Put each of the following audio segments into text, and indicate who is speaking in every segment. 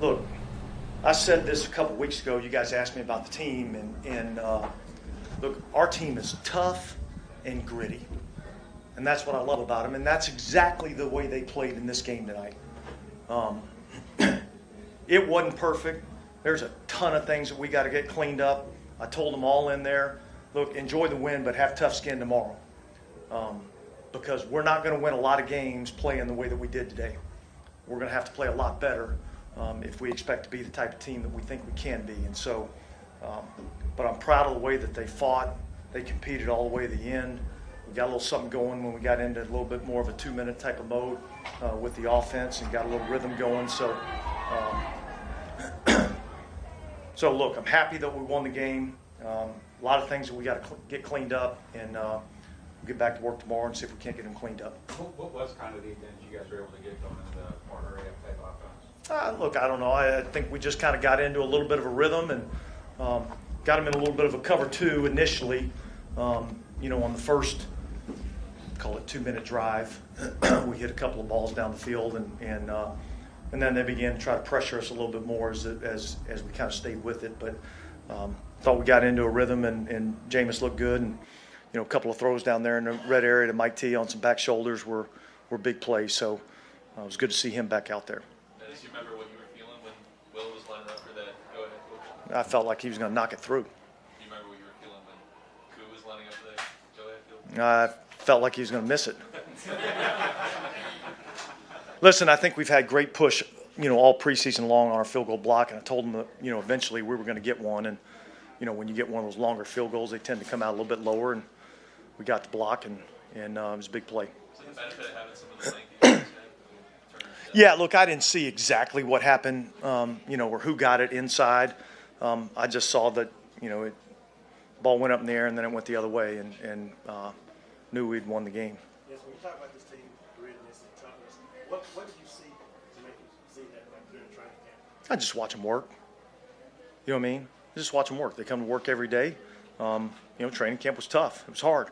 Speaker 1: Look, I said this a couple weeks ago. You guys asked me about the team, and look, our team is tough and gritty, and that's what I love about them. And that's exactly the way they played in this game tonight. It wasn't perfect. There's a ton of things that we got to get cleaned up. I told them all in there, look, enjoy the win, but have tough skin tomorrow, because we're not going to win a lot of games playing the way that we did today. We're going to have to play a lot better if we expect to be the type of team that we think we can be. And so, but I'm proud of the way that they fought. They competed all the way to the end. We got a little something going when we got into a little bit more of a 2-minute type of mode with the offense and got a little rhythm going. So, so look, I'm happy that we won the game. A lot of things that we got to get cleaned up, and we'll get back to work tomorrow and see if we can't get them cleaned up.
Speaker 2: What was kind of the advantage you guys were able to get going into the quarter type offense?
Speaker 1: Look, I don't know. I think we just kind of got into a little bit of a rhythm and got them in a little bit of a cover two initially. On the first, call it 2-minute drive, we hit a couple of balls down the field, and then they began to try to pressure us a little bit more as we kind of stayed with it. But thought we got into a rhythm, and Jameis looked good, and a couple of throws down there in the red area to Mike T on some back shoulders were big plays. So it was good to see him back out there.
Speaker 3: Do you remember what you were feeling when Will was lining up for that go-ahead coach?
Speaker 1: I felt like he was going to knock it through.
Speaker 3: Do you remember what you were feeling when Koo was lining up for that go-ahead field?
Speaker 1: I felt like he was going to miss it. Listen, I think we've had great push, all preseason long on our field goal block, and I told them that, eventually we were going to get one. And, when you get one of those longer field goals, they tend to come out a little bit lower, and we got the block, and it was a big play.
Speaker 3: So the benefit of having some of the length you guys had?
Speaker 1: Yeah, look, I didn't see exactly what happened, or who got it inside. I just saw that, ball went up in the air, and then it went the other way, and knew we'd won the game.
Speaker 4: Yes, when you talk about this team, grittiness and toughness, what did you see to make you see that during training camp?
Speaker 1: I just watch them work. You know what I mean? I just watch them work. They come to work every day. Training camp was tough. It was hard.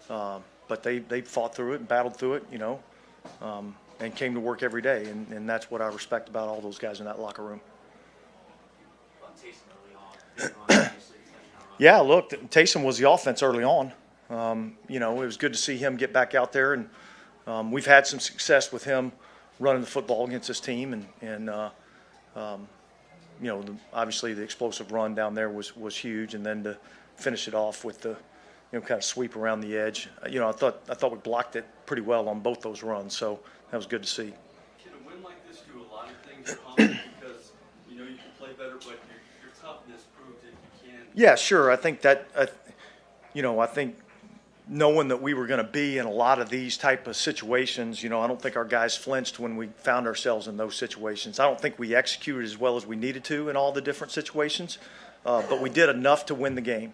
Speaker 1: But they fought through it and battled through it, and came to work every day. And that's what I respect about all those guys in that locker room. Yeah, look, Taysom was the offense early on. It was good to see him get back out there. And we've had some success with him running the football against this team. Obviously the explosive run down there was huge, and then to finish it off with the, kind of sweep around the edge. I thought we blocked it pretty well on both those runs, so that was good to see.
Speaker 5: Can a win like this do a lot of things accomplish because you can play better, but your toughness proves that you can?
Speaker 1: Yeah, sure. I think that I think knowing that we were going to be in a lot of these type of situations, I don't think our guys flinched when we found ourselves in those situations. I don't think we executed as well as we needed to in all the different situations, but we did enough to win the game.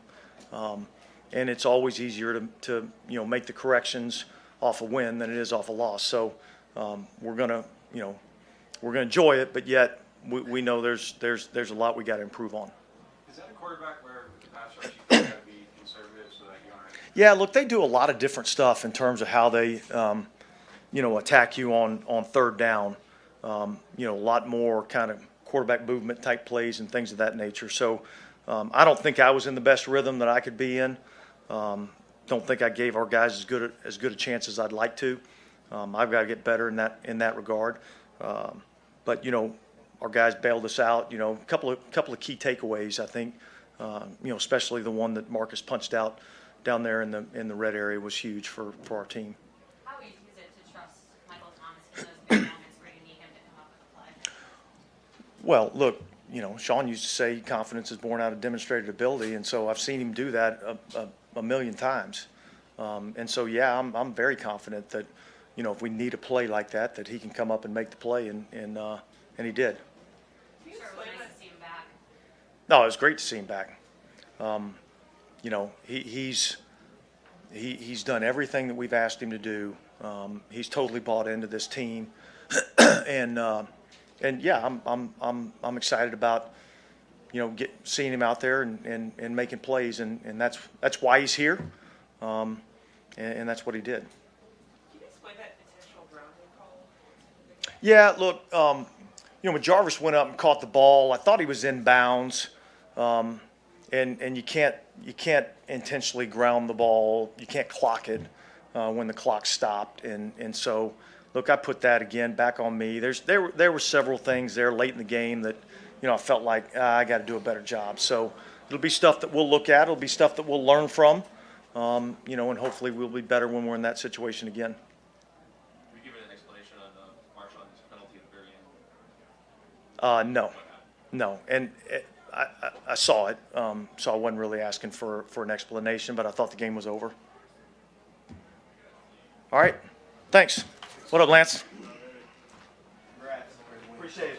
Speaker 1: And it's always easier to make the corrections off a win than it is off a loss. So we're gonna enjoy it, but yet we know there's a lot we got to improve on.
Speaker 2: Is that a quarterback where the pass rush you got to be conservative so that you aren't?
Speaker 1: Yeah, look, they do a lot of different stuff in terms of how they attack you on third down. A lot more kind of quarterback movement type plays and things of that nature. So I don't think I was in the best rhythm that I could be in. Don't think I gave our guys as good a chance as I'd like to. I've got to get better in that regard. But our guys bailed us out. A couple of key takeaways, I think. Especially the one that Marcus punched out down there in the red area was huge for our team.
Speaker 6: How easy is it to trust Michael Thomas in those big moments where you need him to come up with a play?
Speaker 1: Well, look, Sean used to say confidence is born out of demonstrated ability, and so I've seen him do that a million times. And so, yeah, I'm very confident that, if we need a play like that he can come up and make the play, and he did.
Speaker 6: Sure, it was nice to see him back.
Speaker 1: No, it was great to see him back. He's done everything that we've asked him to do. He's totally bought into this team, and yeah, I'm excited about seeing him out there and making plays, and that's why he's here, and that's what he did.
Speaker 7: Can you explain that intentional grounding call?
Speaker 1: Yeah, look, when Jarvis went up and caught the ball, I thought he was in bounds. And you can't intentionally ground the ball. You can't clock it when the clock stopped. And so, look, I put that again back on me. There were several things there late in the game that, I felt like I got to do a better job. So it'll be stuff that we'll look at. It'll be stuff that we'll learn from. And hopefully we'll be better when we're in that situation again.
Speaker 3: Were you given an explanation on Marshawn's penalty at the very end?
Speaker 1: No. And I saw it, so I wasn't really asking for an explanation, but I thought the game was over. All right. Thanks. What up, Lance? Appreciate it.